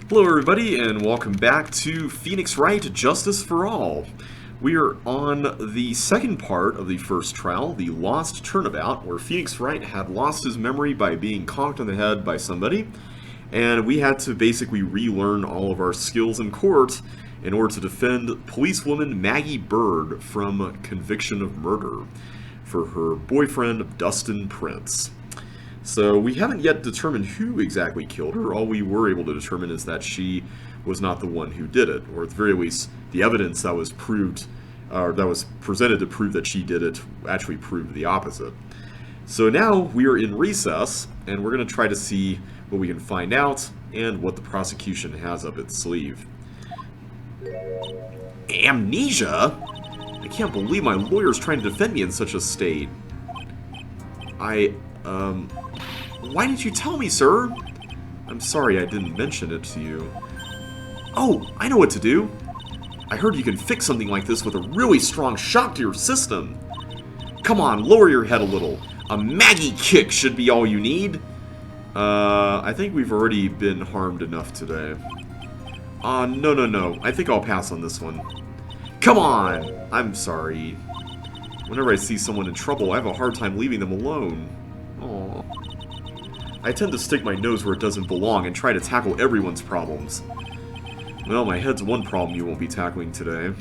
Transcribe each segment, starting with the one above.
Hello everybody and welcome back to Phoenix Wright Justice for All. We are on the second part of the first trial, the Lost Turnabout, where Phoenix Wright had lost his memory by being conked on the head by somebody, and we had to basically relearn all of our skills in court in order to defend policewoman Maggie Bird from conviction of murder for her boyfriend Dustin Prince. So we haven't yet determined who exactly killed her. All we were able to determine is that she was not the one who did it, or at the very least, the evidence that was proved, that was presented to prove that she did it, actually proved the opposite. So now we are in recess, and we're going to try to see what we can find out and what the prosecution has up its sleeve. Amnesia? I can't believe my lawyer's trying to defend me in such a state. Why didn't you tell me, sir? I'm sorry I didn't mention it to you. Oh, I know what to do. I heard you can fix something like this with a really strong shock to your system. Come on, lower your head a little. A Maggie kick should be all you need. I think we've already been harmed enough today. No. I think I'll pass on this one. Come on! I'm sorry. Whenever I see someone in trouble, I have a hard time leaving them alone. Aww. I tend to stick my nose where it doesn't belong and try to tackle everyone's problems. Well, my head's one problem you won't be tackling today.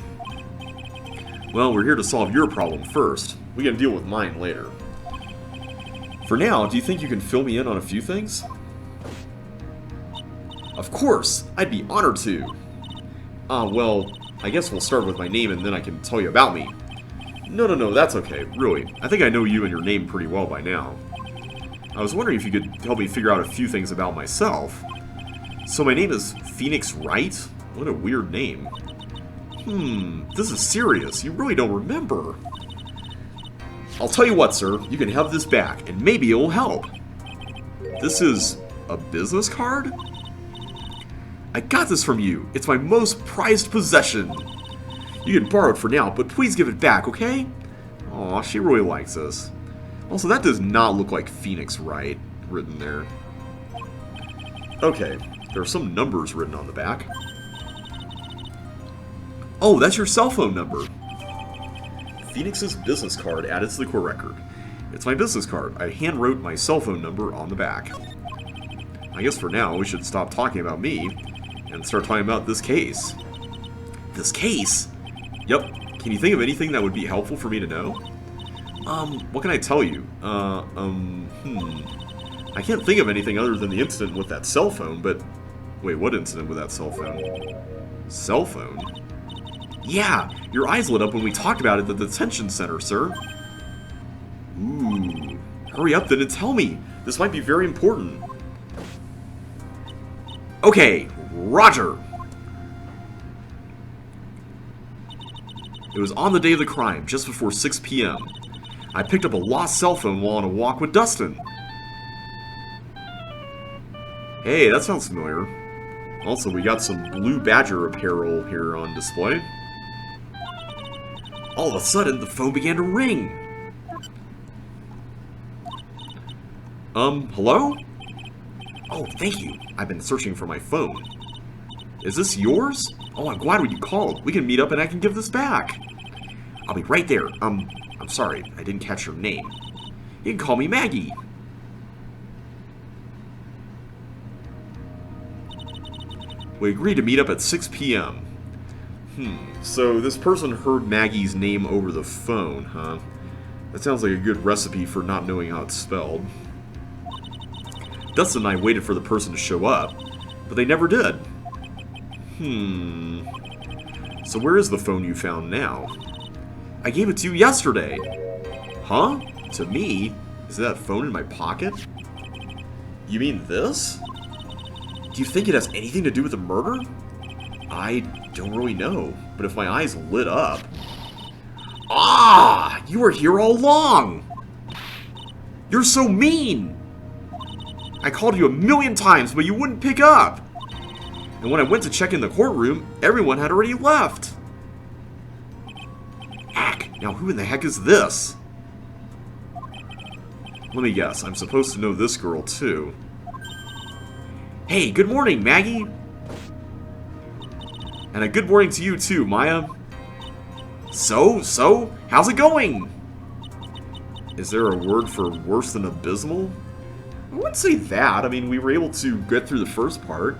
Well, we're here to solve your problem first. We can deal with mine later. For now, do you think you can fill me in on a few things? Of course! I'd be honored to! Well, I guess we'll start with my name and then I can tell you about me. No, that's okay, really. I think I know you and your name pretty well by now. I was wondering if you could help me figure out a few things about myself. So my name is Phoenix Wright? What a weird name. This is serious. You really don't remember. I'll tell you what, sir. You can have this back, and maybe it will help. This is a business card? I got this from you. It's my most prized possession. You can borrow it for now, but please give it back, okay? Aw, she really likes this. Also, that does not look like Phoenix Wright written there. Okay, there are some numbers written on the back. Oh, that's your cell phone number. Phoenix's business card added to the court record. It's my business card. I hand-wrote my cell phone number on the back. I guess for now, we should stop talking about me and start talking about this case. This case? Yep. Can you think of anything that would be helpful for me to know? What can I tell you? I can't think of anything other than the incident with that cell phone, but... Wait, what incident with that cell phone? Cell phone? Yeah, your eyes lit up when we talked about it at the detention center, sir. Ooh. Hurry up then and tell me. This might be very important. Okay, Roger. It was on the day of the crime, just before 6 p.m. I picked up a lost cell phone while on a walk with Dustin. Hey, that sounds familiar. Also, we got some Blue Badger apparel here on display. All of a sudden, the phone began to ring. Hello? Oh, thank you. I've been searching for my phone. Is this yours? Oh, I'm glad when you called. We can meet up and I can give this back. I'll be right there. I'm sorry, I didn't catch your name. You can call me Maggie. We agreed to meet up at 6 p.m. So this person heard Maggie's name over the phone, huh? That sounds like a good recipe for not knowing how it's spelled. Dustin and I waited for the person to show up, but they never did. So where is the phone you found now? I gave it to you yesterday. Huh? To me? Is that phone in my pocket? You mean this? Do you think it has anything to do with the murder? I don't really know, but if my eyes lit up... Ah! You were here all along! You're so mean! I called you 1,000,000 times, but you wouldn't pick up! And when I went to check in the courtroom, everyone had already left. Now who in the heck is this? Let me guess, I'm supposed to know this girl too. Hey, good morning, Maggie! And a good morning to you too, Maya. So, how's it going? Is there a word for worse than abysmal? I wouldn't say that. I mean, we were able to get through the first part.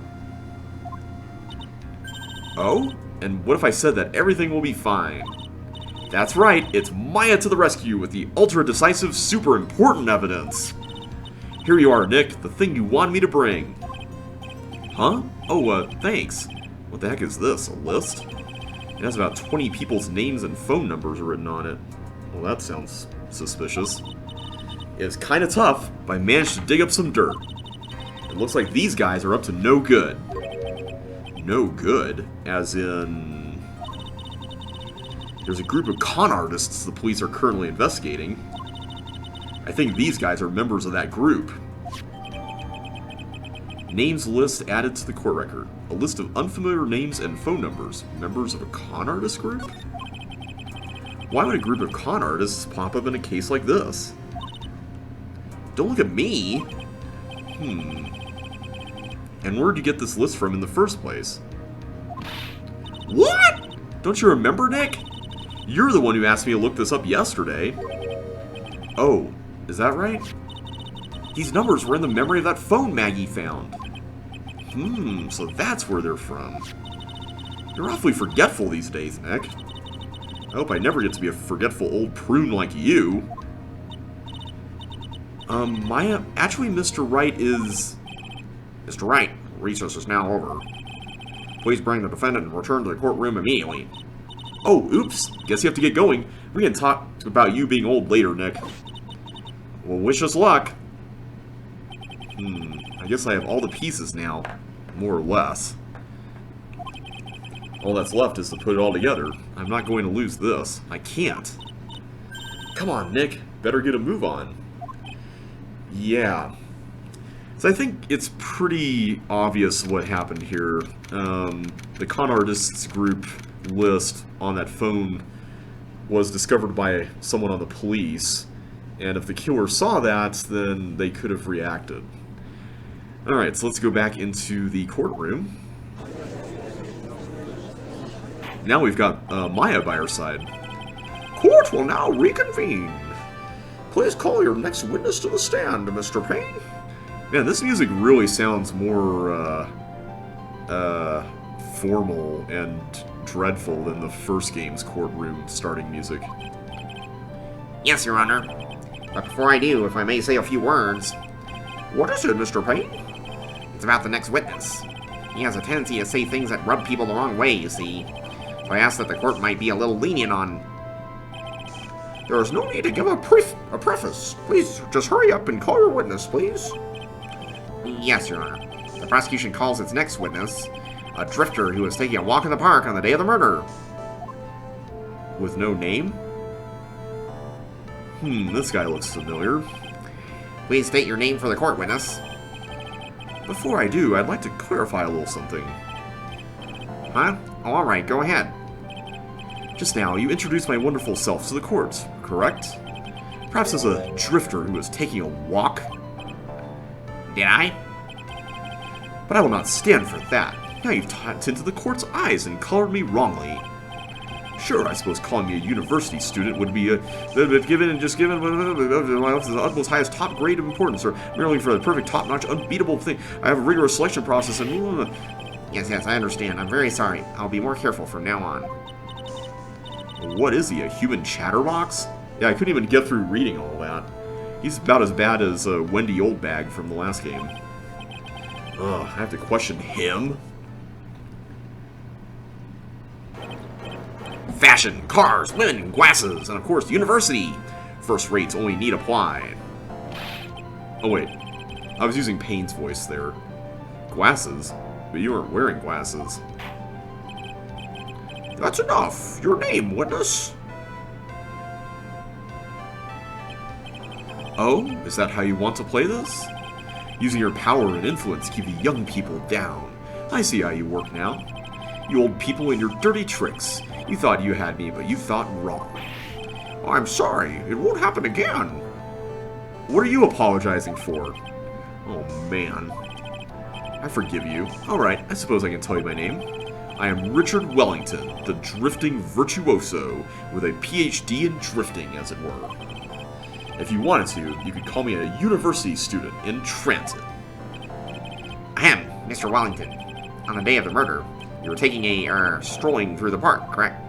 Oh? And what if I said that everything will be fine? That's right, it's Maya to the rescue with the ultra-decisive, super important evidence. Here you are, Nick, the thing you wanted me to bring. Huh? Oh, thanks. What the heck is this, a list? It has about 20 people's names and phone numbers written on it. Well, that sounds suspicious. It's kinda tough, but I managed to dig up some dirt. It looks like these guys are up to no good. No good? As in... There's a group of con artists the police are currently investigating. I think these guys are members of that group. Names list added to the court record. A list of unfamiliar names and phone numbers. Members of a con artist group? Why would a group of con artists pop up in a case like this? Don't look at me! And where'd you get this list from in the first place? What? Don't you remember, Nick? You're the one who asked me to look this up yesterday. Oh, is that right? These numbers were in the memory of that phone Maggie found. So that's where they're from. You're awfully forgetful these days, Nick. I hope I never get to be a forgetful old prune like you. Maya, actually Mr. Wright is... Mr. Wright, recess is now over. Please bring the defendant and return to the courtroom immediately. Oh, oops. Guess you have to get going. We can talk about you being old later, Nick. Well, wish us luck. I guess I have all the pieces now. More or less. All that's left is to put it all together. I'm not going to lose this. I can't. Come on, Nick. Better get a move on. Yeah. So I think it's pretty obvious what happened here. The con artists group list on that phone was discovered by someone on the police. And if the killer saw that, then they could have reacted. Alright, so let's go back into the courtroom. Now we've got Maya by our side. Court will now reconvene. Please call your next witness to the stand, Mr. Payne. Man, this music really sounds more formal and dreadful than the first game's courtroom starting music. Yes, Your Honor. But before I do, if I may say a few words. What is it, Mr. Payne? It's about the next witness. He has a tendency to say things that rub people the wrong way, you see. So I asked that the court might be a little lenient on... There is no need to give a preface. Please, just hurry up and call your witness, please. Yes, Your Honor. The prosecution calls its next witness a drifter who was taking a walk in the park on the day of the murder. With no name? This guy looks familiar. Please state your name for the court, witness. Before I do, I'd like to clarify a little something. Huh? Oh, alright, go ahead. Just now, you introduced my wonderful self to the court, correct? Perhaps as a drifter who was taking a walk? Did I? But I will not stand for that. Now you've tinted the court's eyes and colored me wrongly. Sure, I suppose calling me a university student would be given the utmost highest top grade of importance, or merely for the perfect top-notch, unbeatable thing. I have a rigorous selection process and... Yes, I understand. I'm very sorry. I'll be more careful from now on. What is he, a human chatterbox? Yeah, I couldn't even get through reading all that. He's about as bad as Wendy Oldbag from the last game. Ugh, I have to question him? Fashion, cars, women, glasses, and of course, university. First rates only need apply. Oh wait, I was using Payne's voice there. Glasses? But you weren't wearing glasses. That's enough. Your name, witness. Oh, is that how you want to play this? Using your power and influence to keep the young people down. I see how you work now. You old people and your dirty tricks. You thought you had me, but you thought wrong. I'm sorry. It won't happen again. What are you apologizing for? Oh, man. I forgive you. Alright, I suppose I can tell you my name. I am Richard Wellington, the drifting virtuoso, with a PhD in drifting, as it were. If you wanted to, you could call me a university student in transit. Ahem, Mr. Wellington. On the day of the murder, you were taking a, strolling through the park, correct?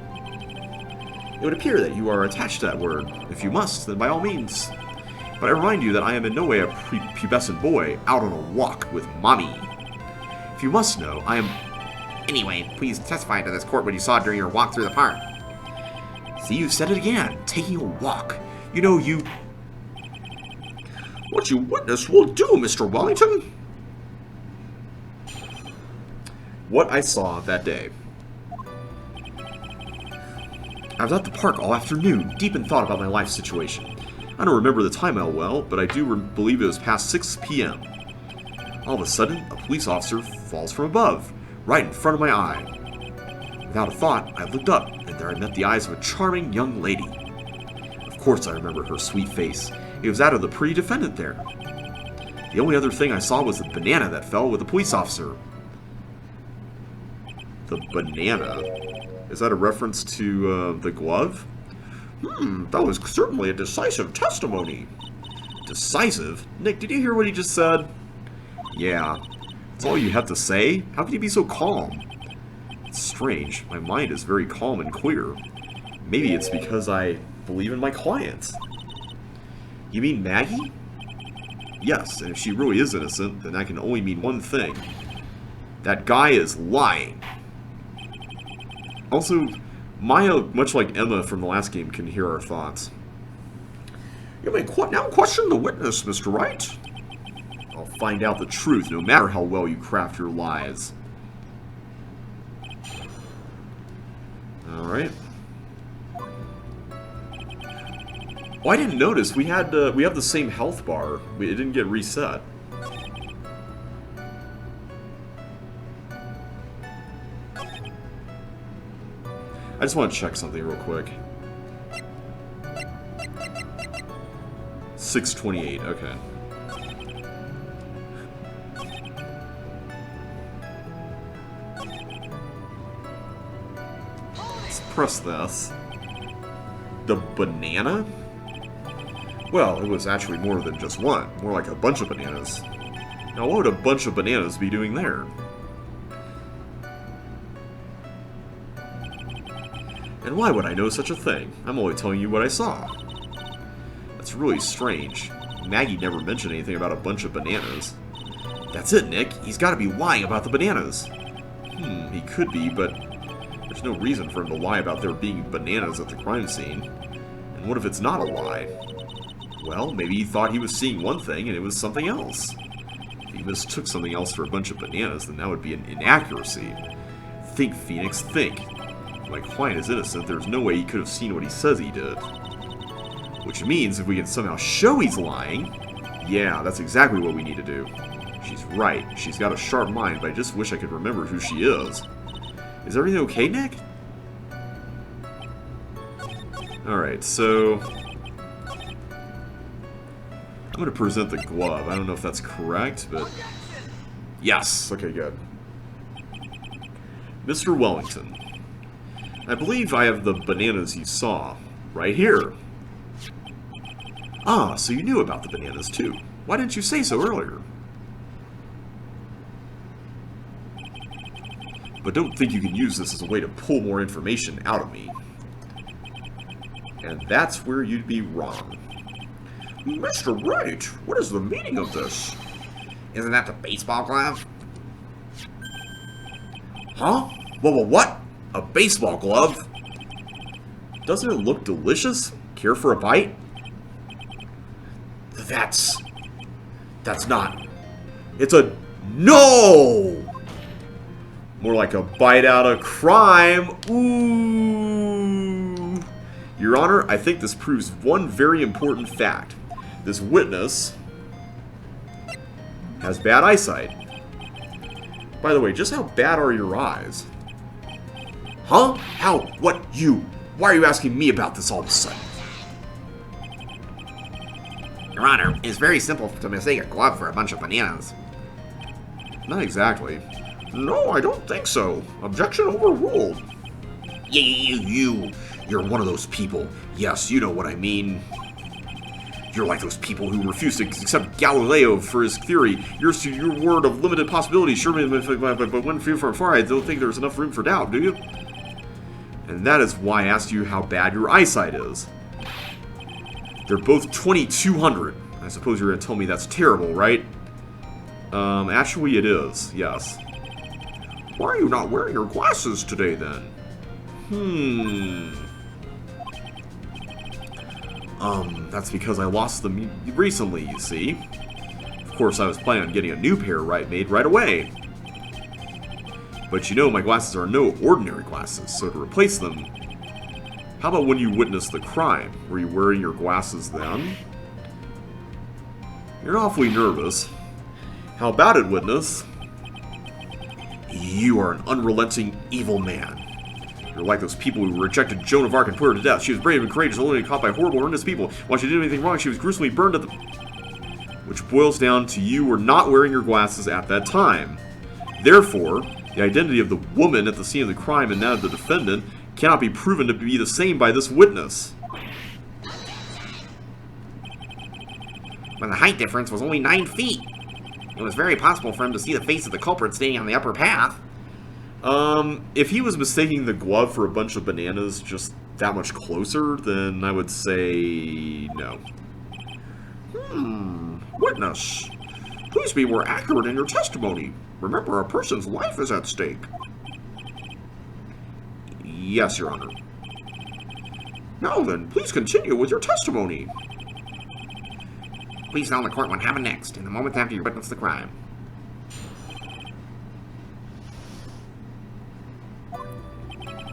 It would appear that you are attached to that word. If you must, then by all means. But I remind you that I am in no way a pubescent boy out on a walk with mommy. If you must know, I am... Anyway, please testify to this court what you saw during your walk through the park. See, you said it again. Taking a walk. You know, you... What you witness will do, Mr. Wellington. What I saw that day. I was at the park all afternoon, deep in thought about my life situation. I don't remember the time all well, but I do believe it was past 6 p.m. All of a sudden, a police officer falls from above, right in front of my eye. Without a thought, I looked up, and there I met the eyes of a charming young lady. Of course I remember her sweet face. It was that of the pretty defendant there. The only other thing I saw was the banana that fell with the police officer. The banana? Is that a reference to the glove? That was certainly a decisive testimony. Decisive? Nick, did you hear what he just said? Yeah. That's all you have to say? How can you be so calm? It's strange. My mind is very calm and clear. Maybe it's because I believe in my clients. You mean Maggie? Yes, and if she really is innocent, then that can only mean one thing. That guy is lying. Also, Maya, much like Emma from the last game, can hear our thoughts. You may now question the witness, Mr. Wright. I'll find out the truth, no matter how well you craft your lies. Alright. Oh, I didn't notice. We have the same health bar. It didn't get reset. I just want to check something real quick. 628, okay. Let's press this. The banana? Well, it was actually more than just one. More like a bunch of bananas. Now, what would a bunch of bananas be doing there? And why would I know such a thing? I'm only telling you what I saw. That's really strange. Maggie never mentioned anything about a bunch of bananas. That's it, Nick. He's got to be lying about the bananas. He could be, but there's no reason for him to lie about there being bananas at the crime scene. And what if it's not a lie? Well, maybe he thought he was seeing one thing and it was something else. If he mistook something else for a bunch of bananas, then that would be an inaccuracy. Think, Phoenix, think. If my client is innocent, there's no way he could have seen what he says he did. Which means if we can somehow show he's lying, yeah, that's exactly what we need to do. She's right. She's got a sharp mind, but I just wish I could remember who she is. Is everything okay, Nick? Alright, so... I'm going to present the glove. I don't know if that's correct, but... Yes! Okay, good. Mr. Wellington. I believe I have the bananas you saw. Right here. Ah, so you knew about the bananas, too. Why didn't you say so earlier? But don't think you can use this as a way to pull more information out of me. And that's where you'd be wrong. Mr. Wright, what is the meaning of this? Isn't that the baseball glove? Huh? What? A baseball glove? Doesn't it look delicious? Care for a bite? That's not... It's a... No! More like a bite out of crime. Ooh. Your Honor, I think this proves one very important fact. This witness has bad eyesight. By the way, just how bad are your eyes? Huh? How? What? You? Why are you asking me about this all of a sudden? Your Honor, it's very simple to mistake a glove for a bunch of bananas. Not exactly. No, I don't think so. Objection overruled. You're one of those people. Yes, you know what I mean. You're like those people who refuse to accept Galileo for his theory. Your word of limited possibilities. Sure, but when viewed from afar, I don't think there's enough room for doubt, do you? And that is why I asked you how bad your eyesight is. They're both 2200. I suppose you're going to tell me that's terrible, right? Actually it is, yes. Why are you not wearing your glasses today, then? That's because I lost them recently, you see. Of course, I was planning on getting a new pair made right away. But you know, my glasses are no ordinary glasses, so to replace them... How about when you witnessed the crime? Were you wearing your glasses then? You're awfully nervous. How about it, witness? You are an unrelenting, evil man. You're like those people who rejected Joan of Arc and put her to death. She was brave and courageous, only caught by horrible, horrendous people. While she did anything wrong, she was gruesomely burned at the... Which boils down to you were not wearing your glasses at that time. Therefore, the identity of the woman at the scene of the crime and that of the defendant cannot be proven to be the same by this witness. But the height difference was only 9 feet. It was very possible for him to see the face of the culprit standing on the upper path. If he was mistaking the glove for a bunch of bananas just that much closer, then I would say no. Witness, please be more accurate in your testimony. Remember, a person's life is at stake. Yes, Your Honor. Now then, please continue with your testimony. Please tell the court what happened next, in the moment after you witnessed the crime.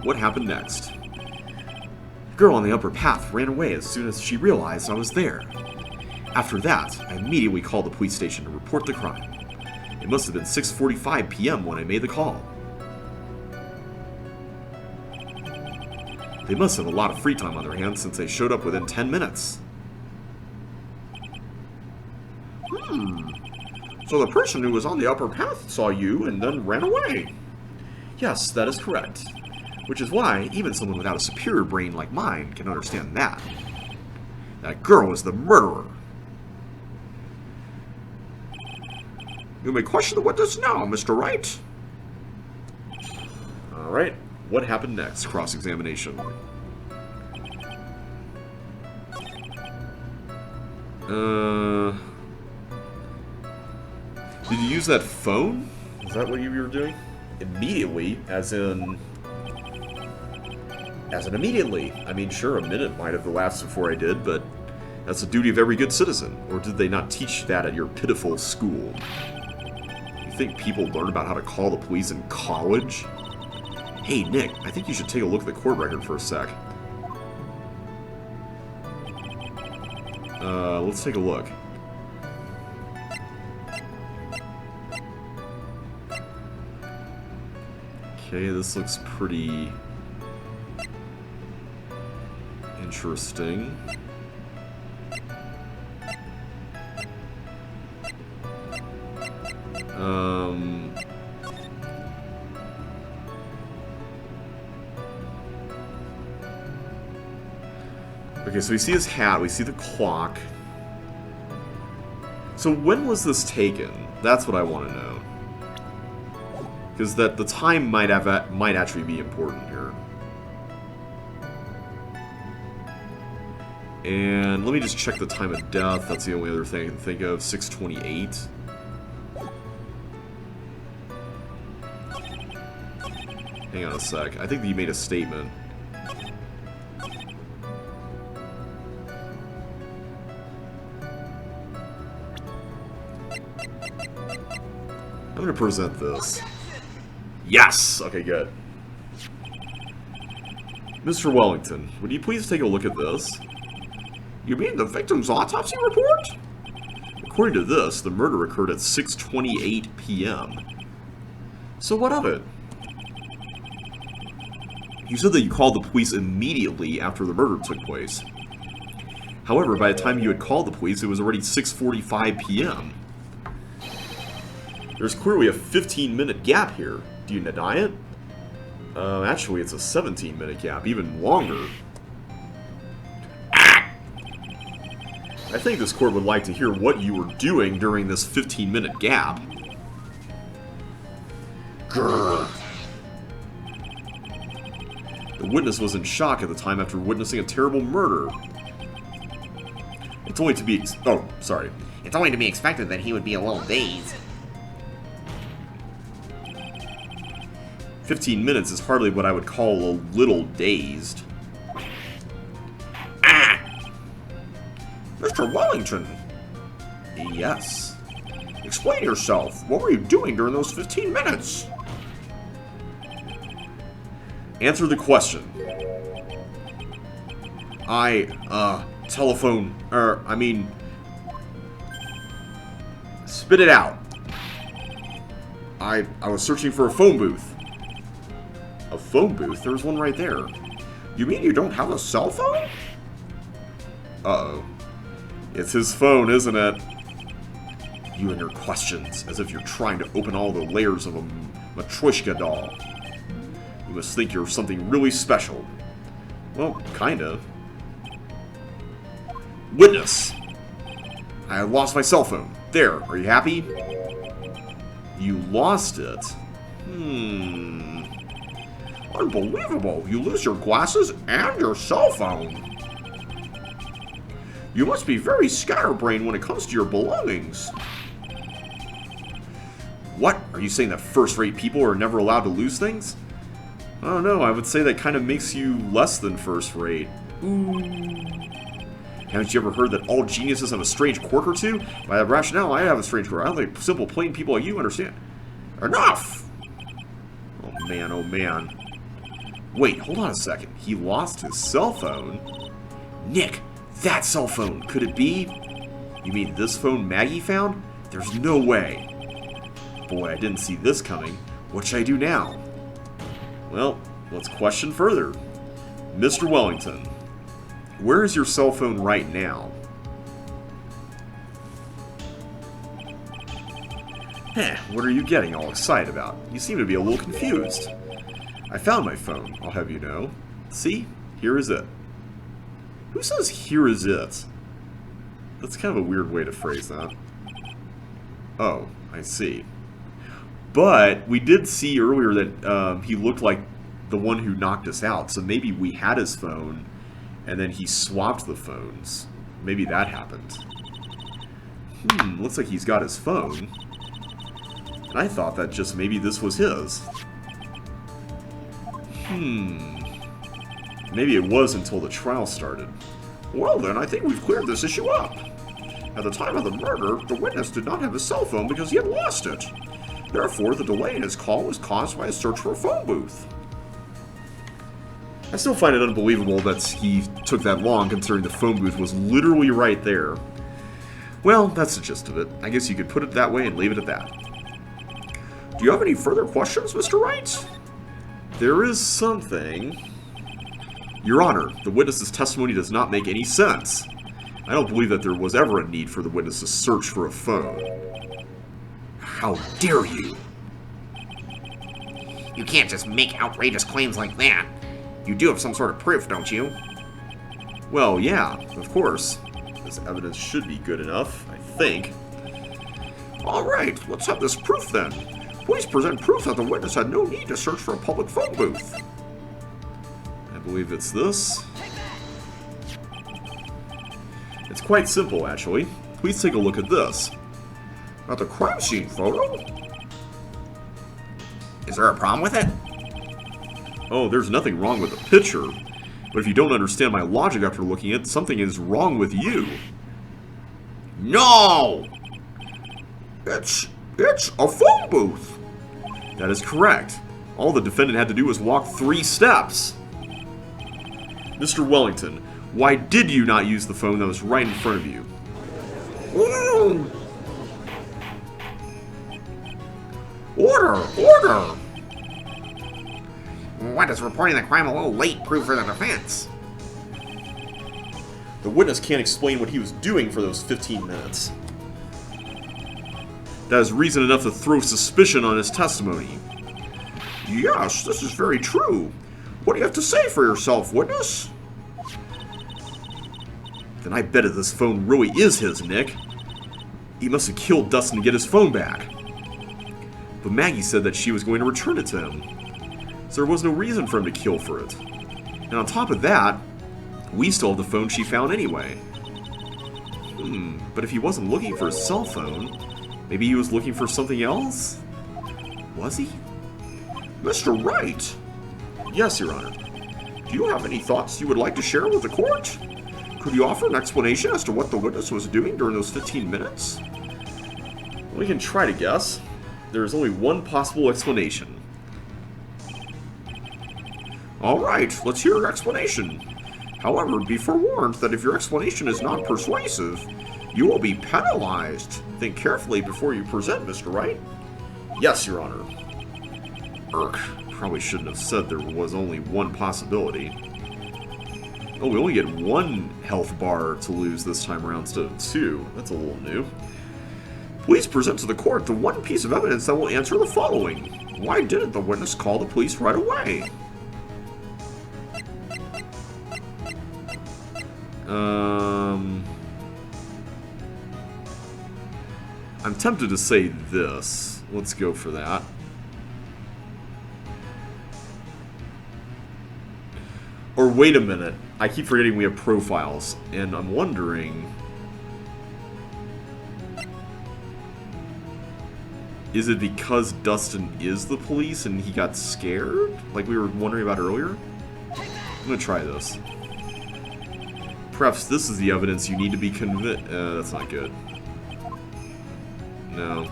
What happened next? The girl on the upper path ran away as soon as she realized I was there. After that, I immediately called the police station to report the crime. It must have been 6:45 p.m. when I made the call. They must have a lot of free time on their hands since they showed up within 10 minutes. So the person who was on the upper path saw you and then ran away. Yes, that is correct. Which is why even someone without a superior brain like mine can understand that. That girl is the murderer. You may question the witness now, Mr. Wright. Alright, what happened next? Cross-examination. Did you use that phone? Is that what you were doing? Immediately, as in immediately. I mean, sure, a minute might have elapsed before I did, but that's the duty of every good citizen. Or did they not teach that at your pitiful school? You think people learn about how to call the police in college? Hey, Nick, I think you should take a look at the court record for a sec. Let's take a look. Okay, this looks pretty interesting. Okay, so we see his hat, we see the clock. So when was this taken? That's what I want to know. Because the time might actually be important here. And let me just check the time of death. That's the only other thing I can think of. 6:28. Hang on a sec. I think that you made a statement. I'm going to present this. Yes! Okay, good. Mr. Wellington, would you please take a look at this? You mean the victim's autopsy report? According to this, the murder occurred at 6:28 p.m. So what of it? You said that you called the police immediately after the murder took place. However, by the time you had called the police, it was already 6:45 p.m. There's clearly a 15-minute gap here. Do you deny it? Actually, it's a 17-minute gap, even longer. I think this court would like to hear what you were doing during this 15-minute gap. Grr. The witness was in shock at the time after witnessing a terrible murder. It's only to be It's only to be expected that he would be a little dazed. 15 minutes is hardly what I would call a little dazed. Mr. Wellington, Yes. explain yourself. What were you doing during those 15 minutes? Answer the question. Spit it out. I was searching for a phone booth. A phone booth? There's one right there. You mean you don't have a cell phone? Uh-oh. It's his phone, isn't it? You and your questions, as if you're trying to open all the layers of a Matryoshka doll. You must think you're something really special. Well, kinda. Witness! I lost my cell phone. There, are you happy? You lost it? Unbelievable. You lose your glasses and your cell phone. You must be very scatterbrained when it comes to your belongings. What? Are you saying that first-rate people are never allowed to lose things? I don't know, I would say that kind of makes you less than first-rate. Haven't you ever heard that all geniuses have a strange quirk or two? By that rationale, I have a strange quirk. I don't think simple, plain people like you understand. Enough! Oh man, oh man. Wait, hold on a second. He lost his cell phone? Nick, that cell phone, could it be? You mean this phone Maggie found? There's no way. Boy, I didn't see this coming. What should I do now? Well, let's question further. Mr. Wellington, where is your cell phone right now? What are you getting all excited about? You seem to be a little confused. I found my phone, I'll have you know. See? Here is it. Who says here is it? That's kind of a weird way to phrase that. Oh, I see. But we did see earlier that he looked like the one who knocked us out, so maybe we had his phone, and then he swapped the phones. Maybe that happened. Looks like he's got his phone. And I thought that just maybe this was his. Maybe it was until the trial started. Well then, I think we've cleared this issue up. At the time of the murder, the witness did not have his cell phone because he had lost it. Therefore, the delay in his call was caused by a search for a phone booth. I still find it unbelievable that he took that long, considering the phone booth was literally right there. Well, that's the gist of it. I guess you could put it that way and leave it at that. Do you have any further questions, Mr. Wright? There is something. Your Honor, the witness's testimony does not make any sense. I don't believe that there was ever a need for the witness to search for a phone. How dare you! You can't just make outrageous claims like that. You do have some sort of proof, don't you? Well, yeah, of course. This evidence should be good enough, I think. Alright, let's have this proof then. Please present proof that the witness had no need to search for a public phone booth. I believe it's this. It's quite simple, actually. Please take a look at this. At the crime scene photo? Is there a problem with it? Oh, there's nothing wrong with the picture. But if you don't understand my logic after looking at it, something is wrong with you. No! It's a phone booth. That is correct. All the defendant had to do was walk 3 steps. Mr. Wellington, why did you not use the phone that was right in front of you? Order! Why does reporting the crime a little late prove for the defense? The witness can't explain what he was doing for those 15 minutes. That is reason enough to throw suspicion on his testimony. Yes, this is very true. What do you have to say for yourself, witness? Then I bet this phone really is his, Nick. He must have killed Dustin to get his phone back. But Maggie said that she was going to return it to him. So there was no reason for him to kill for it. And on top of that, we still have the phone she found anyway. But if he wasn't looking for a cell phone, maybe he was looking for something else? Was he? Mr. Wright! Yes, Your Honor. Do you have any thoughts you would like to share with the court? Could you offer an explanation as to what the witness was doing during those 15 minutes? We can try to guess. There is only one possible explanation. Alright, let's hear your explanation. However, be forewarned that if your explanation is not persuasive, you will be penalized. Think carefully before you present, Mr. Wright. Yes, Your Honor. Probably shouldn't have said there was only one possibility. Oh, we only get one health bar to lose this time around instead of two. That's a little new. Please present to the court the one piece of evidence that will answer the following. Why didn't the witness call the police right away? I'm tempted to say this. Let's go for that. Or wait a minute. I keep forgetting we have profiles, and I'm wondering... Is it because Dustin is the police and he got scared? Like we were wondering about earlier? I'm gonna try this. Perhaps this is the evidence you need to be convinced. That's not good. No.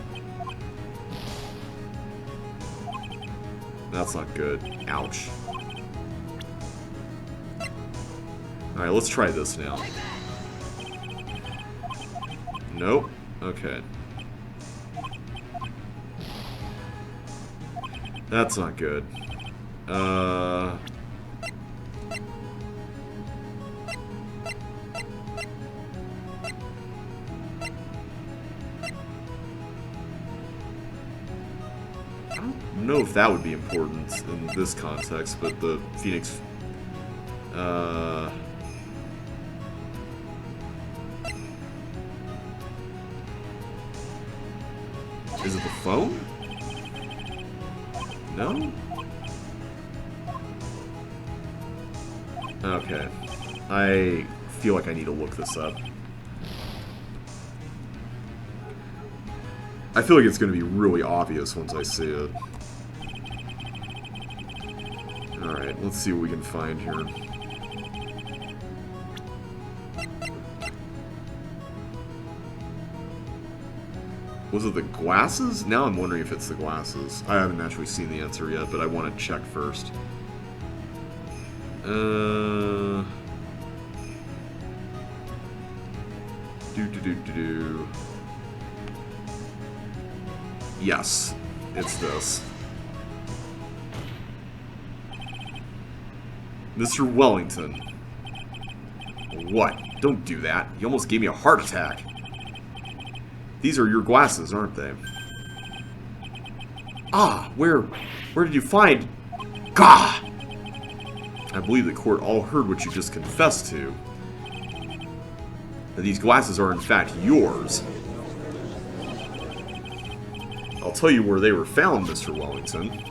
That's not good. Ouch. Alright, let's try this now. Nope. Okay. That's not good. I don't know if that would be important in this context, but the Phoenix... Is it the phone? No? Okay. I feel like I need to look this up. I feel like it's going to be really obvious once I see it. Alright, let's see what we can find here. Was it the glasses? Now I'm wondering if it's the glasses. I haven't actually seen the answer yet, but I want to check first. Yes, it's this. Mr. Wellington. What? Don't do that. You almost gave me a heart attack. These are your glasses, aren't they? Ah, where did you find... Gah! I believe the court all heard what you just confessed to. That these glasses are in fact yours. I'll tell you where they were found, Mr. Wellington.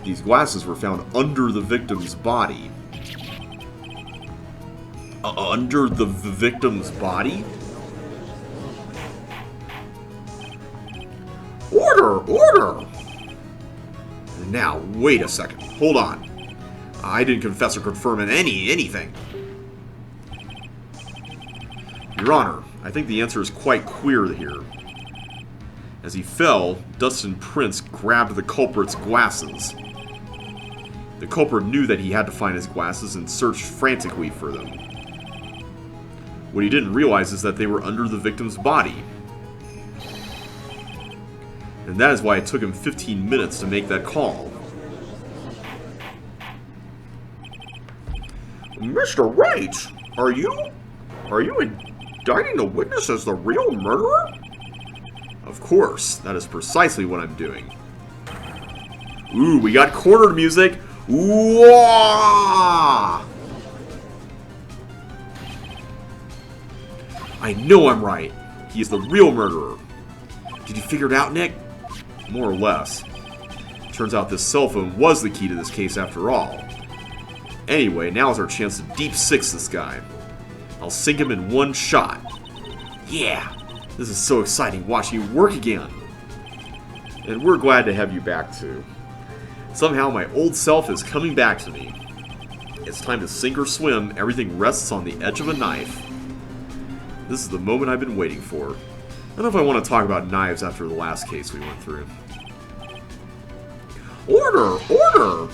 These glasses were found under the victim's body. Under the victim's body? Order! Order! Now, wait a second. Hold on. I didn't confess or confirm in anything. Your Honor, I think the answer is quite clear here. As he fell, Dustin Prince grabbed the culprit's glasses. The culprit knew that he had to find his glasses and searched frantically for them. What he didn't realize is that they were under the victim's body. And that is why it took him 15 minutes to make that call. Mr. Wright, are you indicting the witness as the real murderer? Of course, that is precisely what I'm doing. Ooh, we got cornered music. Ooh! I know I'm right. He is the real murderer. Did you figure it out, Nick? More or less. Turns out this cell phone was the key to this case after all. Anyway, now is our chance to deep six this guy. I'll sink him in one shot. Yeah! This is so exciting watching you work again. And we're glad to have you back too. Somehow my old self is coming back to me. It's time to sink or swim. Everything rests on the edge of a knife. This is the moment I've been waiting for. I don't know if I want to talk about knives after the last case we went through. Order! Order!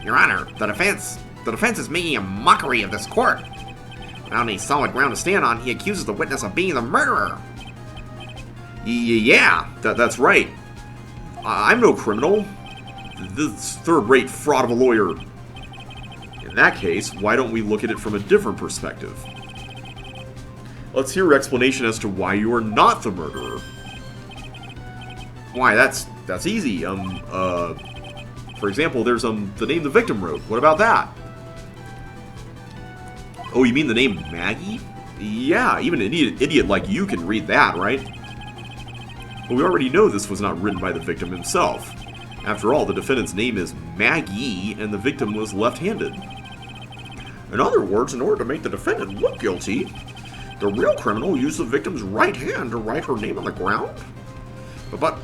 Your Honor, the defense is making a mockery of this court. Without any solid ground to stand on, he accuses the witness of being the murderer. Yeah, that's right. I'm no criminal. This third-rate fraud of a lawyer. In that case, why don't we look at it from a different perspective? Let's hear your explanation as to why you are not the murderer. Why, that's easy. For example, there's the name the victim wrote. What about that? Oh, you mean the name Maggie? Yeah, even an idiot like you can read that, right? But we already know this was not written by the victim himself. After all, the defendant's name is Maggie, and the victim was left-handed. In other words, in order to make the defendant look guilty, the real criminal used the victim's right hand to write her name on the ground? But,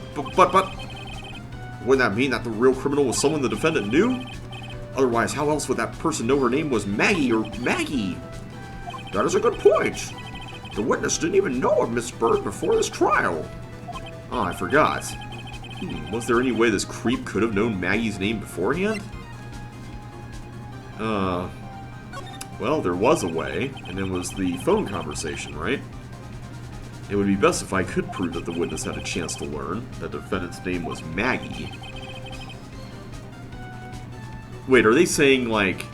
wouldn't that mean that the real criminal was someone the defendant knew? Otherwise, how else would that person know her name was Maggie or Maggie? That is a good point. The witness didn't even know of Miss Bird before this trial. Oh, I forgot. Was there any way this creep could have known Maggie's name beforehand? Well, there was a way, and it was the phone conversation, right? It would be best if I could prove that the witness had a chance to learn that the defendant's name was Maggie. Wait, are they saying, like,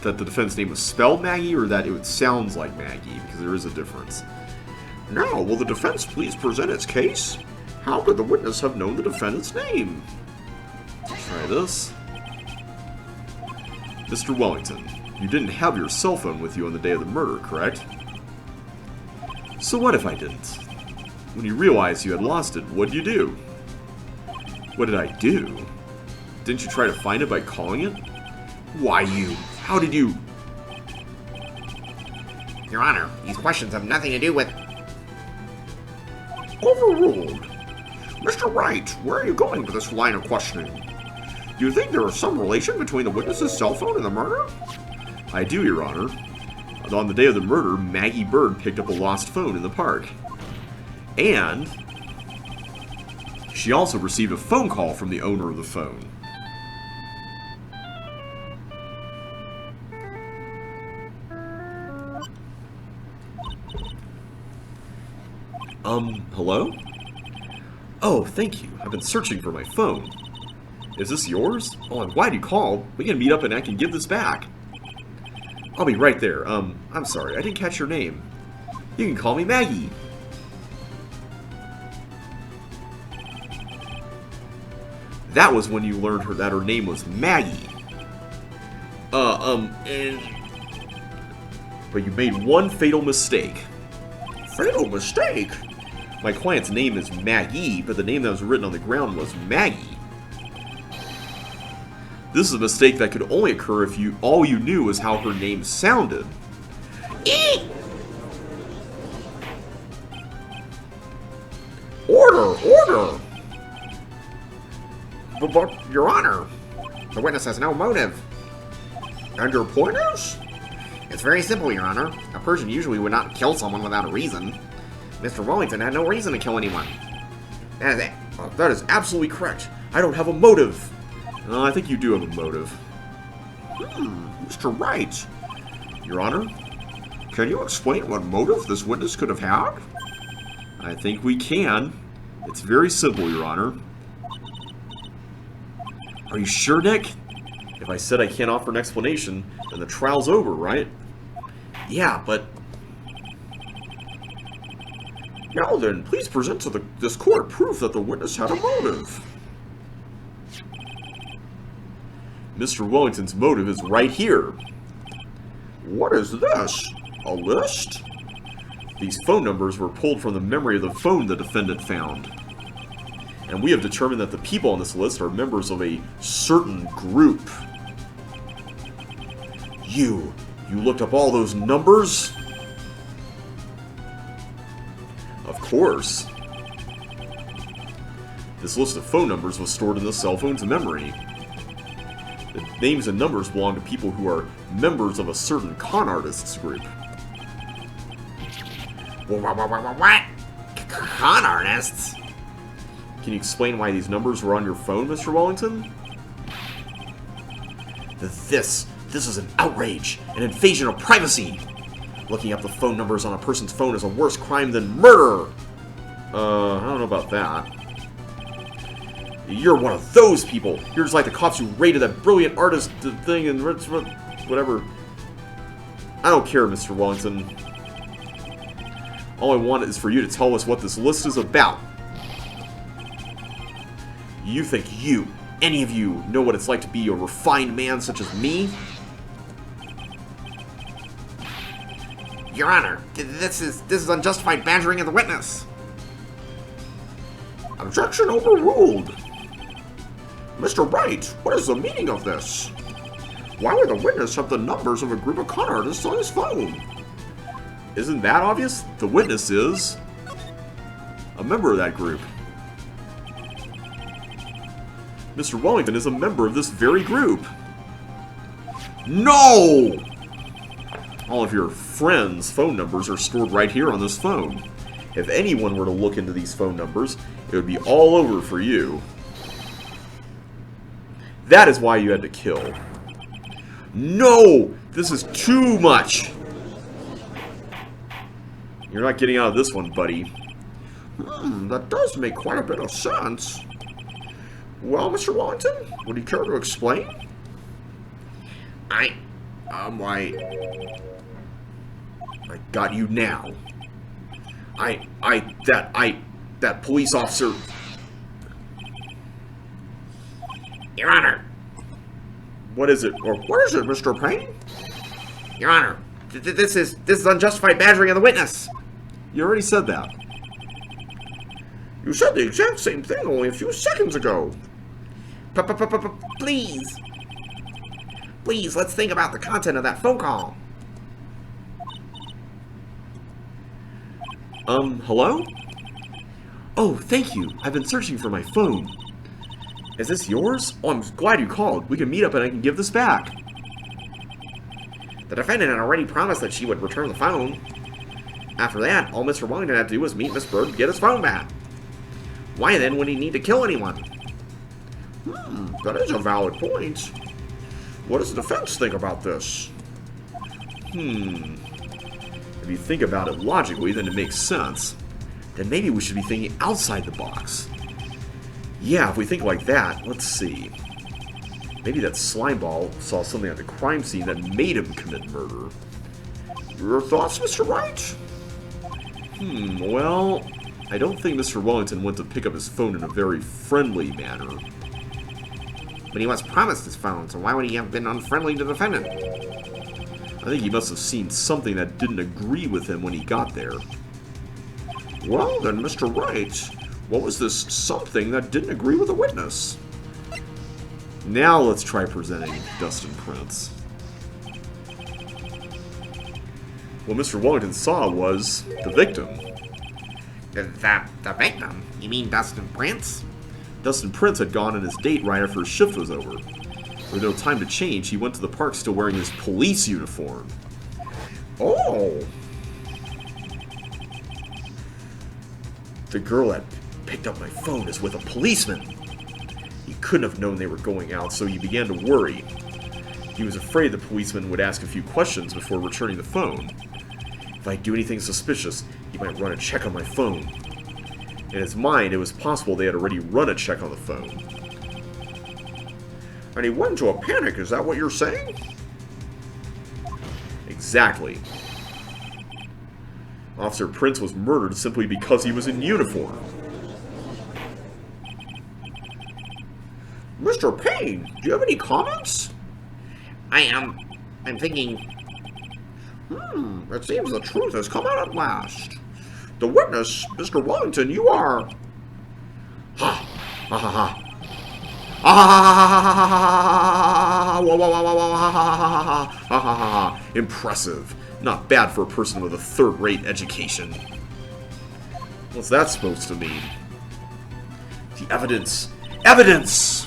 that the defendant's name was spelled Maggie, or that it sounds like Maggie? Because there is a difference. Now, will the defense please present its case? How could the witness have known the defendant's name? Let's try this. Mr. Wellington, you didn't have your cell phone with you on the day of the murder, correct? So what if I didn't? When you realized you had lost it, what did you do? What did I do? Didn't you try to find it by calling it? Why you? How did you? Your Honor, these questions have nothing to do with... Overruled. Mr. Wright, where are you going with this line of questioning? Do you think there is some relation between the witness's cell phone and the murder? I do, Your Honor. On the day of the murder, Maggie Bird picked up a lost phone in the park. And she also received a phone call from the owner of the phone. Hello? Oh, thank you. I've been searching for my phone. Is this yours? Oh, I'm glad you called. We can meet up and I can give this back. I'll be right there. I'm sorry, I didn't catch your name. You can call me Maggie. That was when you learned that her name was Maggie. But you made one fatal mistake. Fatal mistake? My client's name is Maggie, but the name that was written on the ground was Maggie. This is a mistake that could only occur if all you knew was how her name sounded. Order! But, Your Honor, the witness has no motive. And your point is? It's very simple, Your Honor. A person usually would not kill someone without a reason. Mr. Wellington had no reason to kill anyone. That is it. That is absolutely correct. I don't have a motive. I think you do have a motive. Mr. Wright. Your Honor? Can you explain what motive this witness could have had? I think we can. It's very simple, Your Honor. Are you sure, Nick? If I said I can't offer an explanation, then the trial's over, right? Yeah, but... Now then, please present to this court proof that the witness had a motive. Mr. Wellington's motive is right here. What is this? A list? These phone numbers were pulled from the memory of the phone the defendant found. And we have determined that the people on this list are members of a certain group. You looked up all those numbers? Of course. This list of phone numbers was stored in the cell phone's memory. The names and numbers belong to people who are members of a certain con artists group. What? Con artists? Can you explain why these numbers were on your phone, Mr. Wellington? This is an outrage, an invasion of privacy. Looking up the phone numbers on a person's phone is a worse crime than murder. I don't know about that. You're one of those people. You're just like the cops who raided that brilliant artist thing and Whatever. I don't care, Mr. Wellington. All I want is for you to tell us what this list is about. You think any of you, know what it's like to be a refined man such as me? Your Honor, this is unjustified badgering of the witness. Objection overruled. Mr. Wright, what is the meaning of this? Why would the witness have the numbers of a group of con artists on his phone? Isn't that obvious? The witness is a member of that group. Mr. Wellington is a member of this very group. No! All of your friends' phone numbers are stored right here on this phone. If anyone were to look into these phone numbers, it would be all over for you. That is why you had to kill. No! This is too much! You're not getting out of this one, buddy. That does make quite a bit of sense. Well, Mr. Wellington, would you care to explain? I got you now. That police officer. Your Honor. What is it? Or What is it, Mr. Payne? Your Honor, this is unjustified badgering of the witness. you already said that. You said the exact same thing only a few seconds ago. Please. Please, let's think about the content of that phone call. Hello? Oh, thank you. I've been searching for my phone. Is this yours? Oh, I'm glad you called. We can meet up and I can give this back. The defendant had already promised that she would return the phone. After that, all Mr. Wellington had to do was meet Miss Bird to get his phone back. Why then would he need to kill anyone? That is a valid point. What does the defense think about this? If you think about it logically, then it makes sense. Then maybe we should be thinking outside the box. Yeah, if we think like that, let's see. Maybe that slimeball saw something at the crime scene that made him commit murder. Your thoughts, Mr. Wright? Well, I don't think Mr. Wellington went to pick up his phone in a very friendly manner. But he was promised his phone, so why would he have been unfriendly to the defendant? I think he must have seen something that didn't agree with him when he got there. Well, then, Mr. Wright, what was this something that didn't agree with the witness? Now let's try presenting Dustin Prince. What Mr. Wellington saw was the victim. The victim? You mean Dustin Prince? Dustin Prince had gone on his date right after his shift was over. With no time to change, he went to the park still wearing his police uniform. Oh! The girl that picked up my phone is with a policeman. He couldn't have known they were going out, so he began to worry. He was afraid the policeman would ask a few questions before returning the phone. If I do anything suspicious, he might run a check on my phone. In his mind, it was possible they had already run a check on the phone. And he went into a panic, is that what you're saying? Exactly. Officer Prince was murdered simply because he was in uniform. Mr. Payne, do you have any comments? I'm thinking... It seems the truth has come out at last. The witness, Mr. Wellington, you are... Ha! Ha ha ha! Ah! Impressive. Not bad for a person with a third-rate education. What's that supposed to mean? The evidence. Evidence!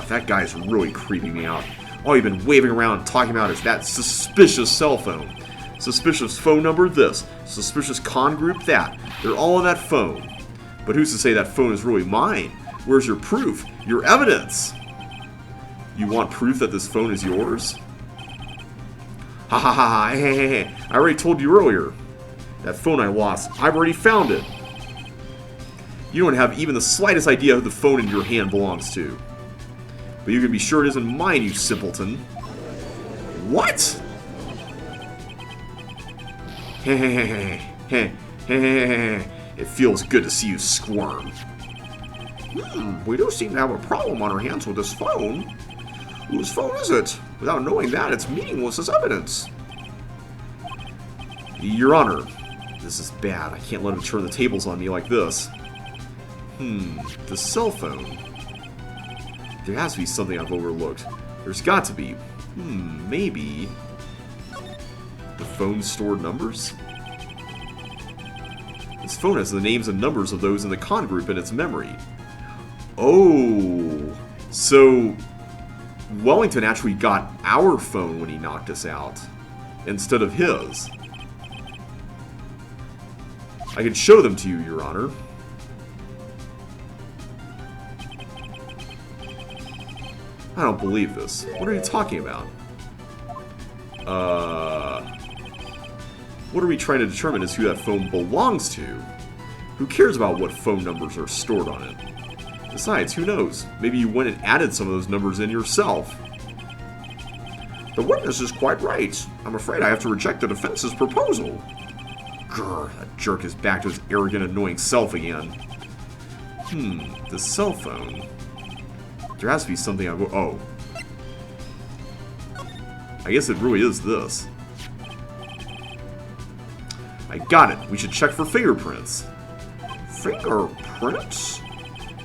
That guy's really creeping me out. All you've been waving around talking about is that suspicious cell phone. Suspicious phone number this. Suspicious con group that. They're all on that phone. But who's to say that phone is really mine? Where's your proof? Your evidence? You want proof that this phone is yours? Ha ha ha ha, hey. I already told you earlier. That phone I lost, I've already found it. You don't have even the slightest idea who the phone in your hand belongs to. But you can be sure it isn't mine, you simpleton. What? It feels good to see you squirm. We do seem to have a problem on our hands with this phone. Whose phone is it? Without knowing that, it's meaningless as evidence. Your Honor, this is bad. I can't let him turn the tables on me like this. The cell phone. There has to be something I've overlooked. There's got to be. Maybe. The phone stored numbers? This phone has the names and numbers of those in the con group in its memory. Oh, so Wellington actually got our phone when he knocked us out, instead of his. I can show them to you, Your Honor. I don't believe this. What are you talking about? What are we trying to determine is who that phone belongs to? Who cares about what phone numbers are stored on it? Besides, who knows? Maybe you went and added some of those numbers in yourself. The witness is quite right. I'm afraid I have to reject the defense's proposal. Grr, that jerk is back to his arrogant, annoying self again. The cell phone. There has to be something oh. I guess it really is this. I got it. We should check for fingerprints. Fingerprints?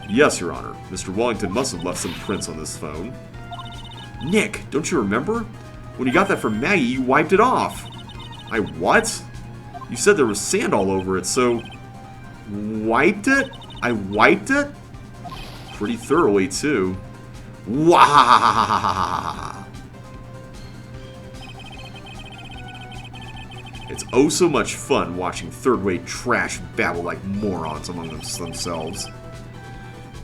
Yes, Your Honor. Mr. Wellington must have left some prints on this phone. Nick, don't you remember? When you got that from Maggie, you wiped it off. I what? You said there was sand all over it, so... Wiped it? I wiped it? Pretty thoroughly, too. Wah! It's oh so much fun watching third-rate trash babble like morons among themselves.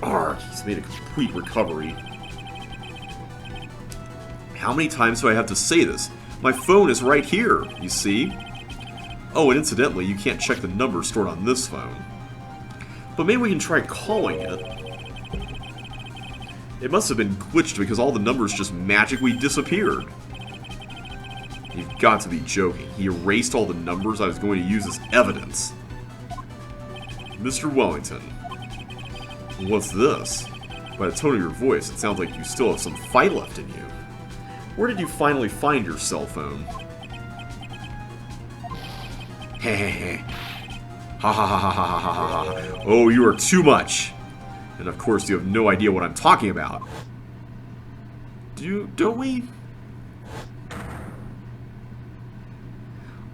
Arrgh, he's made a complete recovery. How many times do I have to say this? My phone is right here, you see? Oh, and incidentally, you can't check the number stored on this phone. But maybe we can try calling it. It must have been glitched because all the numbers just magically disappeared. You've got to be joking. He erased all the numbers I was going to use as evidence. Mr. Wellington. What's this? By the tone of your voice, it sounds like you still have some fight left in you. Where did you finally find your cell phone? Heh. Ha ha ha ha ha ha ha ha. Oh, you are too much. And of course, you have no idea what I'm talking about. Don't we?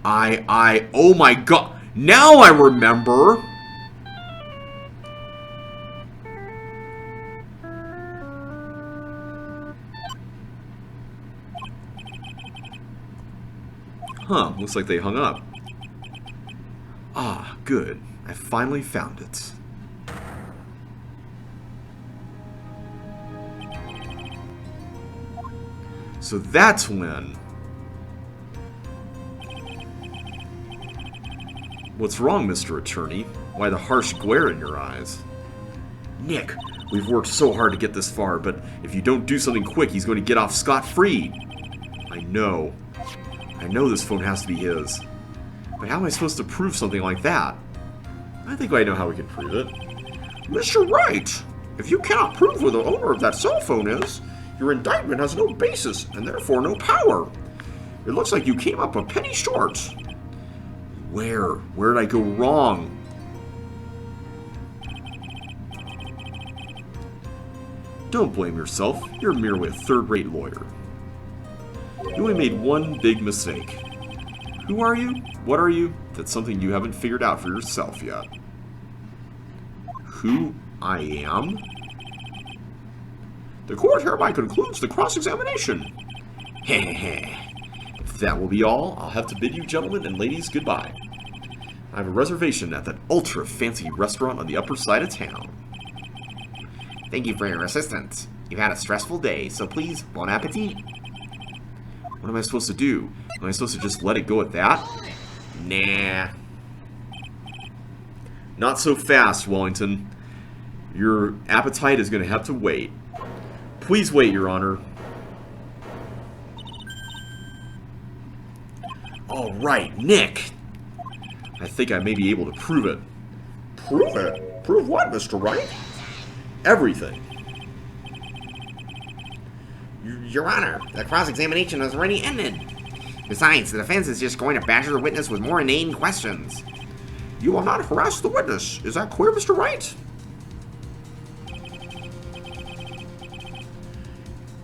Oh my god. Now I remember. Huh, looks like they hung up. Ah, good. I finally found it. So that's when... What's wrong, Mr. Attorney? Why the harsh glare in your eyes? Nick, we've worked so hard to get this far, but if you don't do something quick, he's going to get off scot-free. I know this phone has to be his. But how am I supposed to prove something like that? I think I know how we can prove it. Mr. Wright, if you cannot prove who the owner of that cell phone is, your indictment has no basis and therefore no power. It looks like you came up a penny short. Where? Where did I go wrong? Don't blame yourself. You're merely a third-rate lawyer. You only made one big mistake. Who are you? What are you? That's something you haven't figured out for yourself yet. Who I am? The court hereby concludes the cross-examination. Heh. If that will be all, I'll have to bid you gentlemen and ladies goodbye. I have a reservation at that ultra-fancy restaurant on the upper side of town. Thank you for your assistance. You've had a stressful day, so please, bon appetit. What am I supposed to do? Am I supposed to just let it go at that? Nah. Not so fast, Wellington. Your appetite is going to have to wait. Please wait, Your Honor. All right, Nick. I think I may be able to prove it. Prove it? Prove what, Mr. Wright? Everything. Your Honor, the cross-examination has already ended. Besides, the defense is just going to badger the witness with more inane questions. You will not harass the witness. Is that clear, Mr. Wright?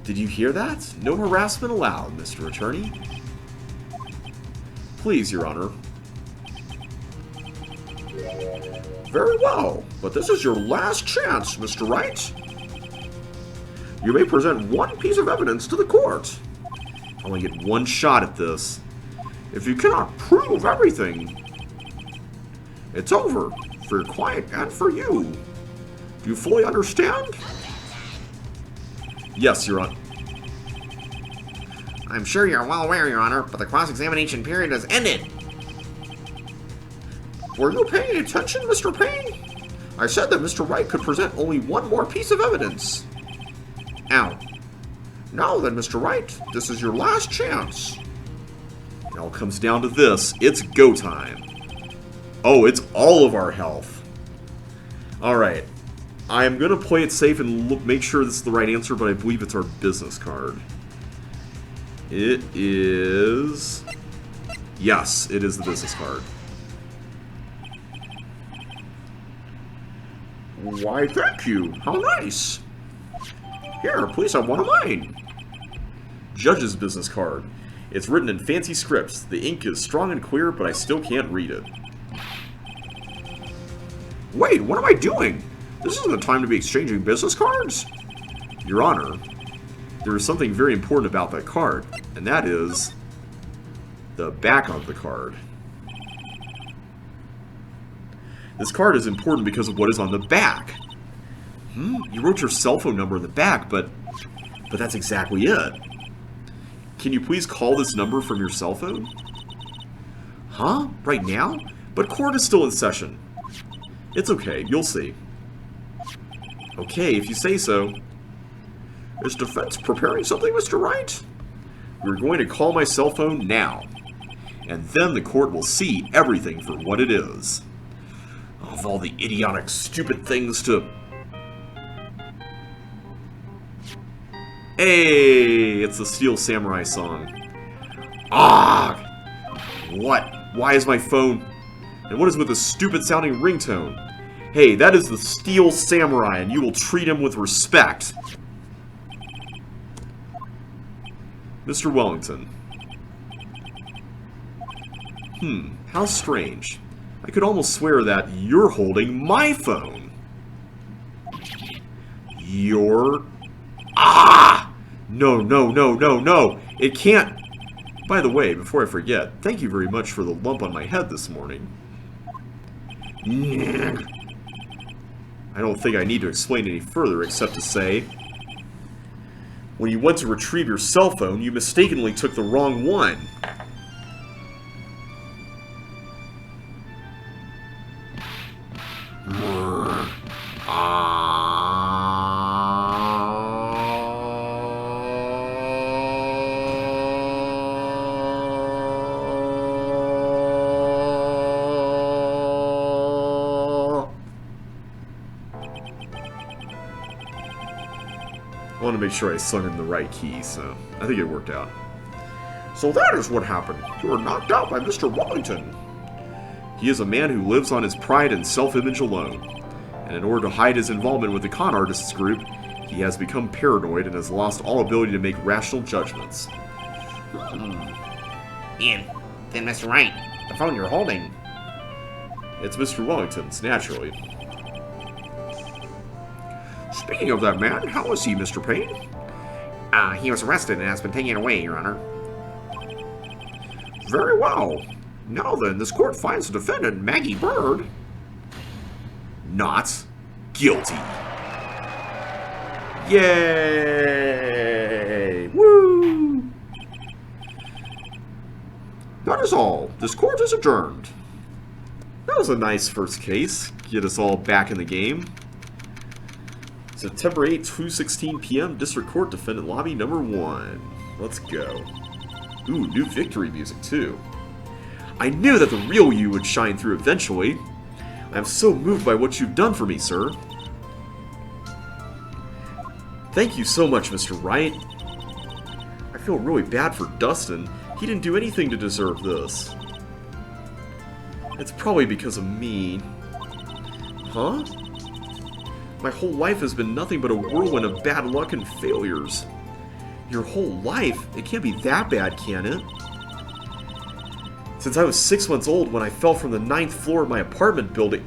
Did you hear that? No harassment allowed, Mr. Attorney. Please, Your Honor. Very well, but this is your last chance, Mr. Wright. You may present one piece of evidence to the court. I only get one shot at this. If you cannot prove everything, it's over for your client and for you. Do you fully understand? Yes, Your Honor. I'm sure you're well aware, Your Honor, but the cross-examination period has ended. Were you paying attention, Mr. Payne? I said that Mr. Wright could present only one more piece of evidence. Ow. Now then, Mr. Wright, this is your last chance. It all comes down to this. It's go time. Oh, it's all of our health. Alright. I am going to play it safe and make sure this is the right answer, but I believe it's our business card. It is... Yes, it is the business card. Why, thank you. How nice. Here, please have one of mine. Judge's business card. It's written in fancy scripts. The ink is strong and clear, but I still can't read it. Wait, what am I doing? This isn't the time to be exchanging business cards. Your Honor, there is something very important about that card, and that is the back of the card. This card is important because of what is on the back. You wrote your cell phone number in the back, but that's exactly it. Can you please call this number from your cell phone? Huh? Right now? But court is still in session. It's okay, you'll see. Okay, if you say so. Is defense preparing something, Mr. Wright? We're going to call my cell phone now. And then the court will see everything for what it is. Of all the idiotic, stupid things to... Hey! It's the Steel Samurai song. Ah! What? Why is my phone... And what is with the stupid sounding ringtone? Hey, that is the Steel Samurai, and you will treat him with respect. Mr. Wellington. How strange. I could almost swear that you're holding my phone. You're... Ah! No, no, no, no, no! It can't... By the way, before I forget, thank you very much for the lump on my head this morning. I don't think I need to explain any further except to say... When you went to retrieve your cell phone, you mistakenly took the wrong one. want to make sure I sung in the right key, so I think it worked out. So that is what happened. You were knocked out by Mr. Wellington. He is a man who lives on his pride and self-image alone, and in order to hide his involvement with the con artists group, he has become paranoid and has lost all ability to make rational judgments. And then, Mr. Wright, the phone you're holding. It's Mr. Wellington's, naturally. Speaking of that man, how is he, Mr. Payne? He was arrested and has been taken away, Your Honor. Very well. Now then, this court finds the defendant, Maggie Bird, not guilty. Yay! Woo! That is all. This court is adjourned. That was a nice first case. Get us all back in the game. September 8, 2:16 p.m. District Court Defendant Lobby number 1. Let's go. Ooh, new victory music too. I knew that the real you would shine through eventually. I am so moved by what you've done for me, sir. Thank you so much, Mr. Wright. I feel really bad for Dustin. He didn't do anything to deserve this. It's probably because of me. Huh? My whole life has been nothing but a whirlwind of bad luck and failures. Your whole life? It can't be that bad, can it? Since I was 6 months old when I fell from the 9th floor of my apartment building.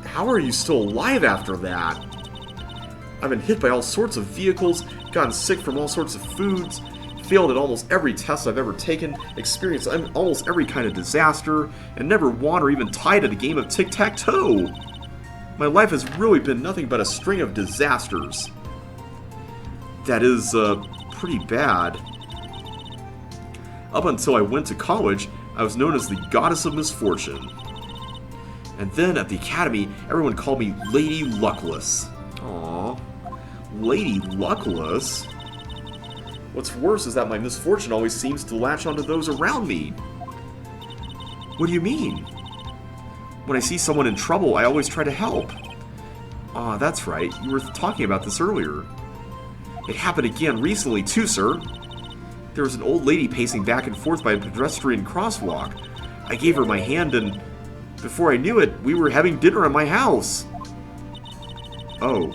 How are you still alive after that? I've been hit by all sorts of vehicles, gotten sick from all sorts of foods, failed at almost every test I've ever taken, experienced almost every kind of disaster, and never won or even tied at a game of tic-tac-toe. My life has really been nothing but a string of disasters. That is, pretty bad. Up until I went to college, I was known as the Goddess of Misfortune. And then at the academy, everyone called me Lady Luckless. Aww. Lady Luckless? What's worse is that my misfortune always seems to latch onto those around me. What do you mean? When I see someone in trouble, I always try to help. Ah, that's right. You were talking about this earlier. It happened again recently too, sir. There was an old lady pacing back and forth by a pedestrian crosswalk. I gave her my hand and, before I knew it, we were having dinner at my house. Oh.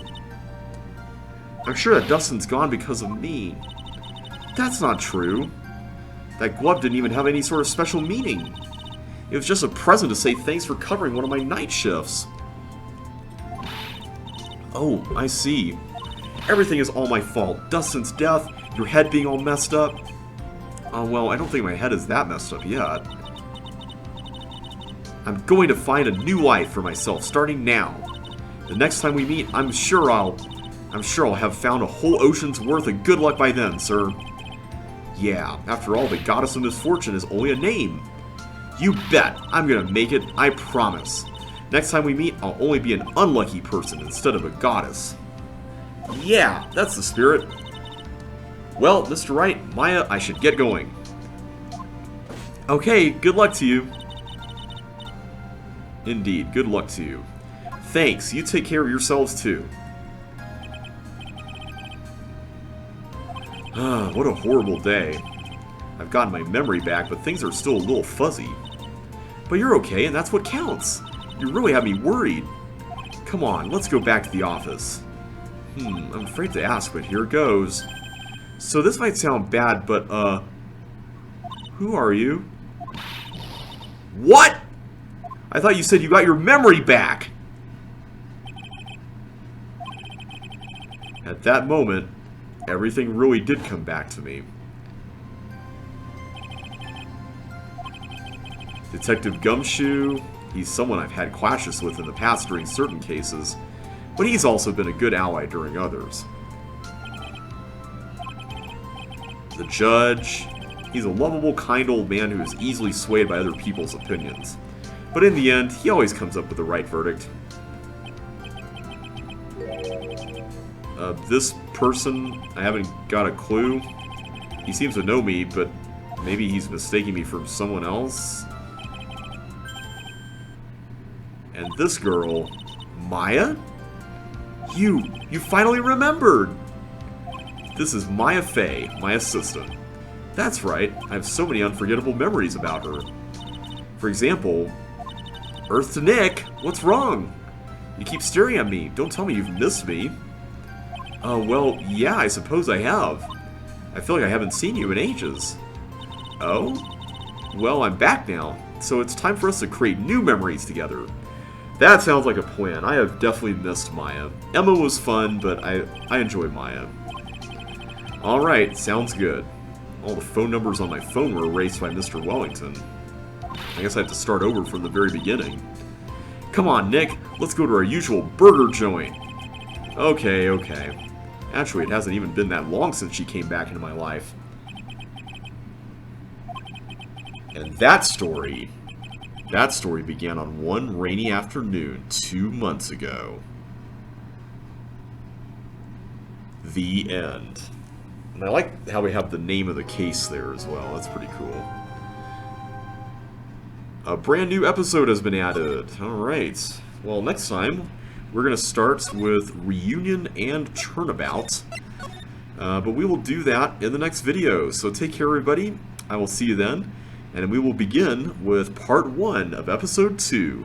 I'm sure that Dustin's gone because of me. That's not true. That glove didn't even have any sort of special meaning. It was just a present to say thanks for covering one of my night shifts. Oh, I see. Everything is all my fault. Dustin's death, your head being all messed up. Oh, well, I don't think my head is that messed up yet. I'm going to find a new life for myself, starting now. The next time we meet, I'm sure I'll have found a whole ocean's worth of good luck by then, sir. Yeah, after all, the Goddess of Misfortune is only a name. You bet, I'm gonna make it, I promise. Next time we meet, I'll only be an unlucky person instead of a goddess. Yeah, that's the spirit. Well, Mr. Wright, Maya, I should get going. Okay, good luck to you. Indeed, good luck to you. Thanks, you take care of yourselves too. Ah, what a horrible day. I've gotten my memory back, but things are still a little fuzzy. But you're okay, and that's what counts. You really have me worried. Come on, let's go back to the office. I'm afraid to ask, but here goes. So this might sound bad, but, who are you? What? I thought you said you got your memory back! At that moment, everything really did come back to me. Detective Gumshoe, he's someone I've had clashes with in the past during certain cases, but he's also been a good ally during others. The judge, he's a lovable, kind old man who is easily swayed by other people's opinions. But in the end, he always comes up with the right verdict. This person, I haven't got a clue. He seems to know me, but maybe he's mistaking me for someone else. And this girl, Maya? You finally remembered! This is Maya Fey, my assistant. That's right, I have so many unforgettable memories about her. For example, Earth to Nick, what's wrong? You keep staring at me, don't tell me you've missed me. Well, yeah, I suppose I have. I feel like I haven't seen you in ages. Oh? Well, I'm back now, so it's time for us to create new memories together. That sounds like a plan. I have definitely missed Maya. Emma was fun, but I enjoy Maya. Alright, sounds good. All the phone numbers on my phone were erased by Mr. Wellington. I guess I have to start over from the very beginning. Come on, Nick, let's go to our usual burger joint. Okay, okay. Actually, it hasn't even been that long since she came back into my life. And that story began on one rainy afternoon 2 months ago. The end. And I like how we have the name of the case there as well. That's pretty cool. A brand new episode has been added. Alright. Well, next time, we're going to start with Reunion and Turnabout. But we will do that in the next video. So take care, everybody. I will see you then. And we will begin with part 1 of episode 2.